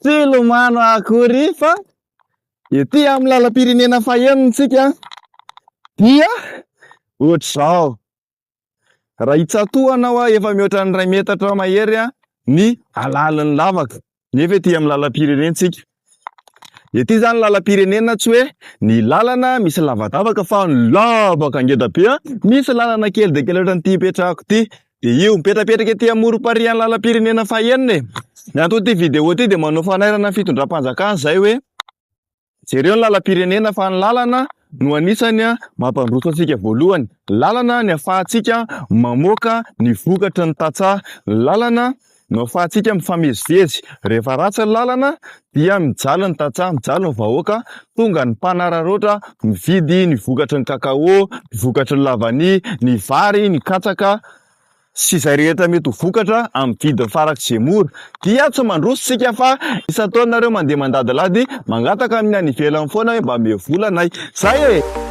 Silomano akory fa ety amin'ny lalam-pirenena fahenitsika dia ohatr'izao. Raha hitsatoana aho efa mihoatra ny 2 metatra mahery ny alalan'ny lavaka nefa ety amin'ny lalam-pirenentsika. Ety zany lalam-pirenena tsy hoe ny lalana misy lavadavaka fa ny lavaka ngeza be misy lalana kely de kely ohatran'ity ipetrahako ity. De io mipetrapetraka ety amorom-parian'ny lalam-pirenena faheniny. Ny antony ity vidéo ity de manao fanairana fitondram-panjakana zay hoe jereo ny lalam-pirenena fa ny lalana no anisany mampandroso antsika voalohany. Lalana ny ahafahantsika mamoaka ny vokatry ny tantsaha. Lalana no ahafahantsika mifamezivezy. Rehefa ratsy ny lalana dia mijaly ny tantsaha, mijaly ny vahoaka, tonga ny mpanararaotra mividy ny vokatry ny kakao, ny vokatry ny lavany, ny vary, ny katsaka sy izay rehetra mety ho vokatra amin'ny vidiny farak'izay mora. Dia tsy mandroso sika fa isan-taona nareo mandeha mandadilady mangataka amin'ny any ivelany foana hoe mba mivola anay. Zay e!